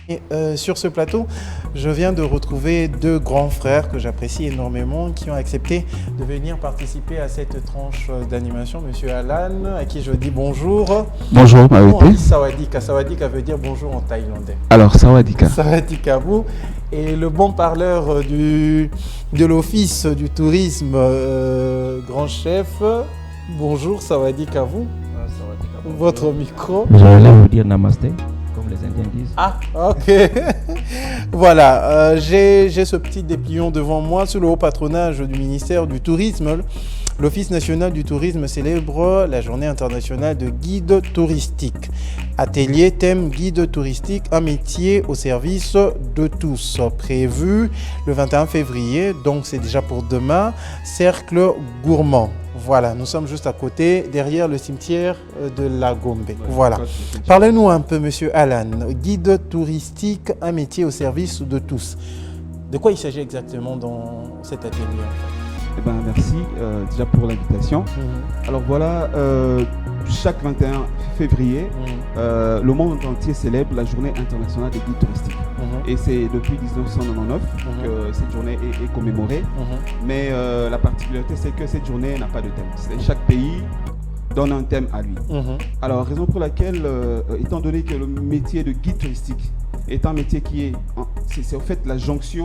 Et, sur ce plateau, je viens de retrouver deux grands frères que j'apprécie énormément qui ont accepté de venir participer à cette tranche d'animation. Monsieur Alan, à qui je dis bonjour. Bonjour, On dit Sawadika. Sawadika veut dire bonjour en thaïlandais. Alors, Sawadika. Sawadika, vous. Et le bon parleur de l'Office du tourisme, grand chef, bonjour Sawadika, vous. Sawadika, bonjour. Votre micro. J'allais vous dire namasté, comme les Indiens disent. Ah, ok. Voilà, j'ai ce petit dépliant devant moi sous le haut patronage du ministère du Tourisme. L'Office national du tourisme célèbre la journée internationale de guide touristique. Atelier thème guide touristique, un métier au service de tous. Prévu le 21 février, donc c'est déjà pour demain, cercle gourmand. Voilà, nous sommes juste à côté, derrière le cimetière de la Gombe. Voilà. Parlez-nous un peu, monsieur Alan. Guide touristique, un métier au service de tous. De quoi il s'agit exactement dans cet atelier en fait? Eh ben, merci déjà pour l'invitation. Alors voilà, chaque 21 février, le monde entier célèbre la journée internationale des guides touristiques. Et c'est depuis 1999 que cette journée est commémorée. Mais la particularité, c'est que cette journée n'a pas de thème. Chaque pays donne un thème à lui. Alors, raison pour laquelle, étant donné que le métier de guide touristique est un métier qui c'est en fait la jonction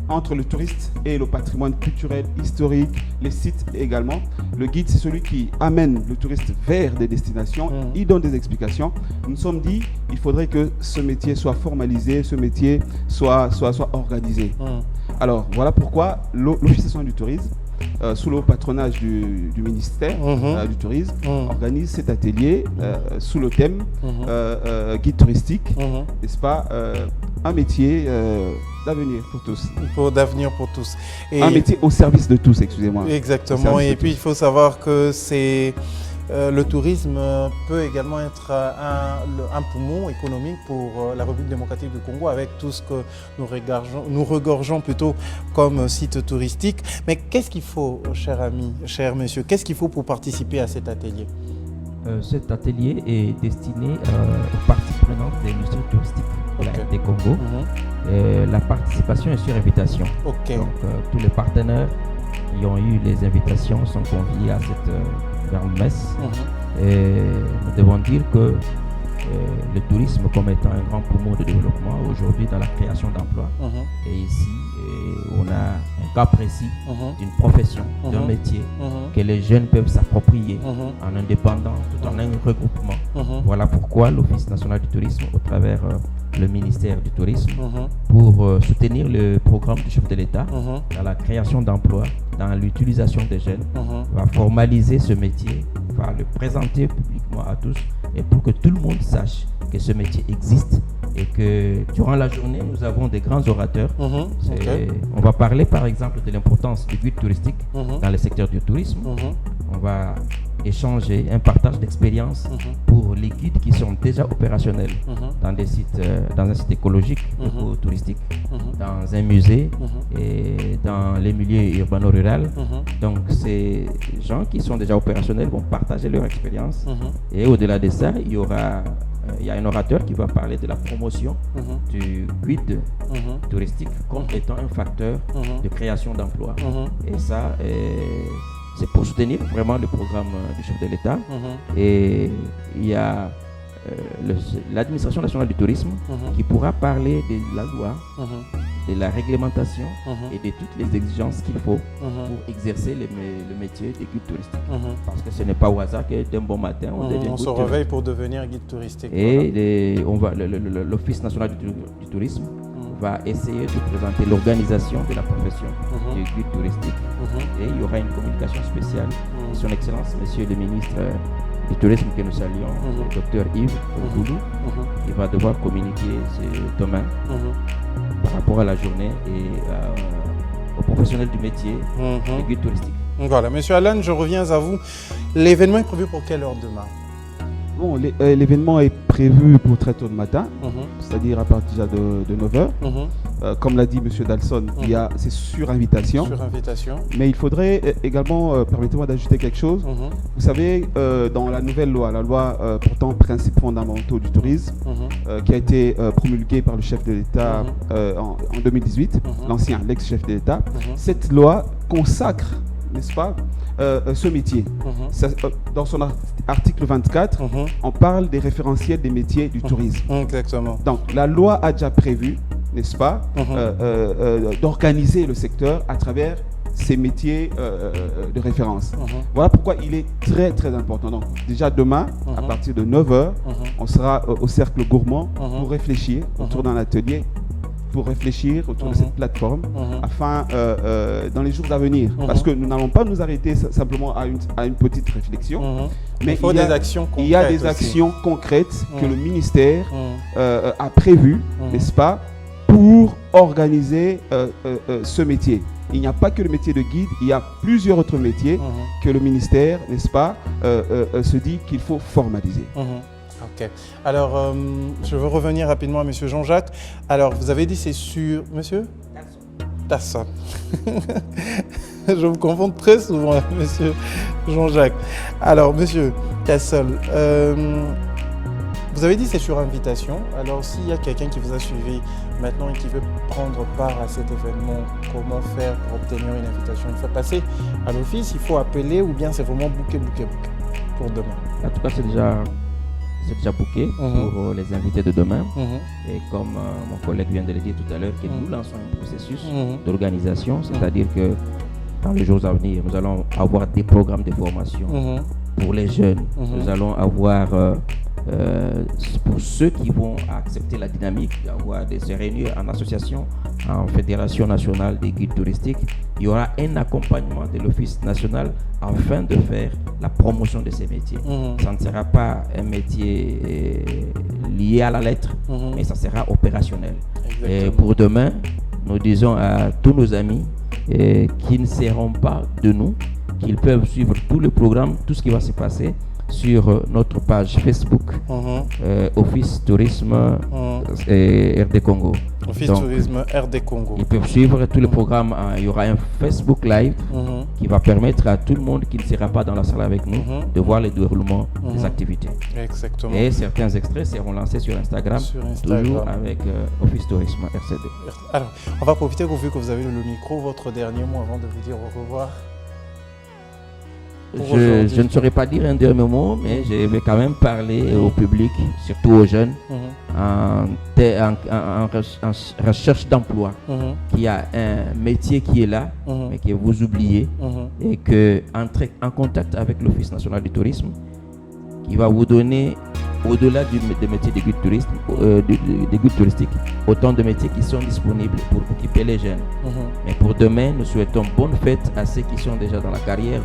entre le touriste et le patrimoine culturel, historique, les sites également. Le guide, c'est celui qui amène le touriste vers des destinations, il donne des explications. Nous nous sommes dit, il faudrait que ce métier soit formalisé, ce métier soit organisé. Alors, voilà pourquoi l'Office national du tourisme, sous le patronage du ministère du tourisme, organise cet atelier sous le thème guide touristique, n'est-ce pas, un métier d'avenir pour tous. D'avenir pour tous. Et un métier au service de tous, excusez-moi. Exactement, et puis il faut savoir que c'est... le tourisme peut également être un poumon économique pour la République démocratique du Congo avec tout ce que nous regorgeons plutôt comme site touristique. Mais qu'est-ce qu'il faut, cher ami, cher monsieur, qu'est-ce qu'il faut pour participer à cet atelier? Cet atelier est destiné aux parties prenantes des industries touristiques des Congo. La participation est sur invitation. Donc tous les partenaires qui ont eu les invitations sont conviés à cette grande messe. Et nous devons dire que le tourisme comme étant un grand poumon de développement aujourd'hui dans la création d'emplois. Et ici, on a un cas précis d'une profession, d'un métier que les jeunes peuvent s'approprier en indépendant, tout en un regroupement. Voilà pourquoi l'Office national du tourisme, au travers le ministère du tourisme, pour soutenir le programme du chef de l'État dans la création d'emplois, dans l'utilisation des jeunes, va formaliser ce métier, va le présenter publiquement à tous et pour que tout le monde sache que ce métier existe et que durant la journée, nous avons des grands orateurs. On va parler par exemple de l'importance du guide touristique dans le secteur du tourisme. On va échanger un partage d'expérience pour les guides qui sont déjà opérationnels dans des sites, dans un site écologique, touristique, dans un musée et dans les milieux urbano-ruraux. Donc ces gens qui sont déjà opérationnels vont partager leur expérience et au-delà de ça, il y a un orateur qui va parler de la promotion du guide touristique comme étant un facteur de création d'emplois. Et ça, c'est pour soutenir vraiment le programme du chef de l'État. Et il y a l'administration nationale du tourisme qui pourra parler de la loi, de la réglementation et de toutes les exigences qu'il faut pour exercer le métier de guide touristique. Parce que ce n'est pas au hasard que d'un bon matin, on se réveille pour devenir guide touristique. Et l'Office national du tourisme va essayer de présenter l'organisation de la profession du guide touristique. Et il y aura une communication spéciale. Son Excellence, Monsieur le ministre du Tourisme que nous saluons, le docteur Yves Goulou, il va devoir communiquer demain par rapport à la journée et aux professionnels du métier du guide touristique. Voilà, Monsieur Alan, je reviens à vous. L'événement est prévu pour quelle heure demain? Bon, l'événement est prévu pour très tôt le matin, c'est-à-dire à partir de 9h. comme l'a dit M. Dalson, c'est sur invitation. Sur invitation. Mais il faudrait également, permettez-moi d'ajouter quelque chose. Vous savez, dans la nouvelle loi, la loi portant principes fondamentaux du tourisme, qui a été promulguée par le chef de l'État en 2018, l'ex-chef de l'État, cette loi consacre, n'est-ce pas, ce métier. Dans son article 24, on parle des référentiels des métiers du tourisme. Exactement. Donc, la loi a déjà prévu, n'est-ce pas, d'organiser le secteur à travers ces métiers de référence. Voilà pourquoi il est très très important. Donc déjà demain, à partir de 9h, on sera au Cercle Gourmand pour réfléchir autour d'un atelier, pour réfléchir autour de cette plateforme afin, dans les jours à venir, parce que nous n'allons pas nous arrêter simplement à une petite réflexion, mais il y a des actions concrètes que le ministère a prévues, n'est-ce pas, pour organiser ce métier. Il n'y a pas que le métier de guide, il y a plusieurs autres métiers que le ministère, n'est-ce pas, se dit qu'il faut formaliser. Ok. Alors, je veux revenir rapidement à M. Jean-Jacques. Alors, vous avez dit c'est sur... Monsieur Tasson. Je me confonds très souvent, M. Jean-Jacques. Alors, M. Cassol, vous avez dit c'est sur invitation. Alors, s'il y a quelqu'un qui vous a suivi maintenant et qui veut prendre part à cet événement, comment faire pour obtenir une invitation? Il faut passer à l'office, il faut appeler ou bien c'est vraiment booké pour demain? En tout cas, c'est déjà booké pour les invités de demain. Et comme mon collègue vient de le dire tout à l'heure, que nous lançons un processus d'organisation, c'est-à-dire que dans les jours à venir, nous allons avoir des programmes de formation pour les jeunes. Nous allons avoir, pour ceux qui vont accepter la dynamique, avoir de se réunir en association, en Fédération nationale des guides touristiques, il y aura un accompagnement de l'Office national afin de faire la promotion de ces métiers. Ça ne sera pas un métier lié à la lettre, mais ça sera opérationnel. Et pour demain, nous disons à tous nos amis qui ne seront pas de nous, qu'ils peuvent suivre tout le programme, tout ce qui va se passer sur notre page Facebook, Office Tourisme RD Congo. Office Tourisme RD Congo. Ils peuvent suivre tout le programme. Il y aura un Facebook Live qui va permettre à tout le monde qui ne sera pas dans la salle avec nous de voir le déroulement des activités. Exactement. Et certains extraits seront lancés sur Instagram, toujours avec Office Tourisme RCD. Alors, on va profiter, vu que vous avez le micro, votre dernier mot avant de vous dire au revoir. Je ne saurais pas dire un dernier mot, mais je vais quand même parler au public, surtout aux jeunes, en recherche d'emploi, qui a un métier qui est là, mais que vous oubliez, et que entrez en contact avec l'Office national du tourisme, qui va vous donner, au-delà des métiers de guide touristique, autant de métiers qui sont disponibles pour occuper les jeunes. Mais pour demain, nous souhaitons bonne fête à ceux qui sont déjà dans la carrière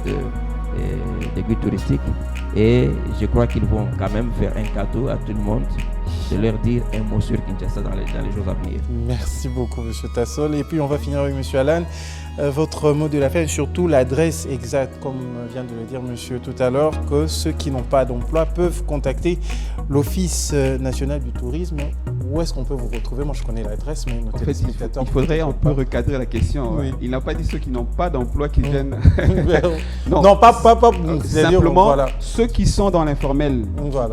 des guides touristiques, et je crois qu'ils vont quand même faire un cadeau à tout le monde, de leur dire un mot sur Kinshasa dans les jours à venir. Merci beaucoup, M. Tassol. Et puis on va finir avec M. Alan. Votre mot de la fin et surtout l'adresse exacte, comme vient de le dire monsieur tout à l'heure, que ceux qui n'ont pas d'emploi peuvent contacter l'Office national du tourisme. Où est-ce qu'on peut vous retrouver? Moi, je connais l'adresse, mais nos téléspectateurs... Il faudrait un peu recadrer la question. Oui. Il n'a pas dit ceux qui n'ont pas d'emploi qui viennent... non, pas simplement, voilà. Ceux qui sont dans l'informel,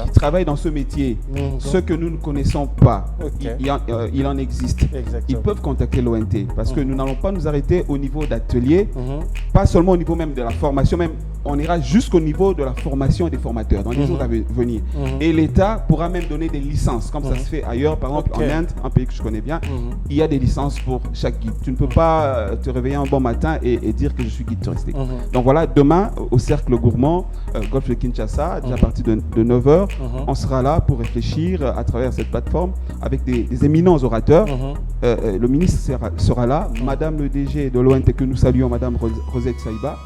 qui travaillent dans ce métier, ceux que nous ne connaissons pas, il en existe. Exactement. Ils peuvent contacter l'ONT, parce que nous n'allons pas nous arrêter au niveau d'atelier, pas seulement au niveau même de la formation, même on ira jusqu'au niveau de la formation des formateurs dans les jours à venir. Et l'État pourra même donner des licences, comme ça se fait ailleurs. Par exemple, en Inde, un pays que je connais bien, il y a des licences pour chaque guide. Tu ne peux pas te réveiller un bon matin et dire que je suis guide touristique. Donc voilà, demain, au Cercle Gourmand, Golfe de Kinshasa, déjà à partir de 9h, on sera là pour réfléchir à travers cette plateforme avec des éminents orateurs. Le ministre sera là, Madame le DG de l'ONT que nous saluons, Madame Rosette Saïba,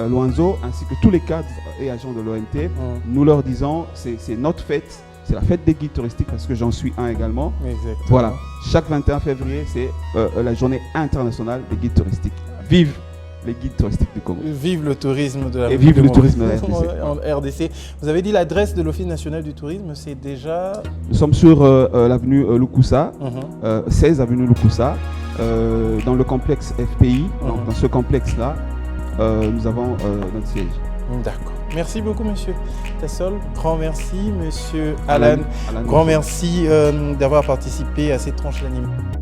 Loanzo, ainsi que tous les cadres et agents de l'ONT. Nous leur disons, c'est notre fête, c'est la fête des guides touristiques, parce que j'en suis un également. Exactement. Voilà, chaque 21 février, c'est la journée internationale des guides touristiques. Vive les guides touristiques du Congo. Vive le tourisme de la RDC. Et vive le tourisme de la RDC. En RDC. Vous avez dit l'adresse de l'Office national du tourisme, c'est déjà... Nous sommes sur l'avenue Lukusa, 16 avenue Lukusa. dans le complexe FPI. Donc, dans ce complexe-là, nous avons notre siège. D'accord. Merci beaucoup, monsieur Tassol. Grand merci, monsieur Alan. Grand merci d'avoir participé à cette tranche d'animation.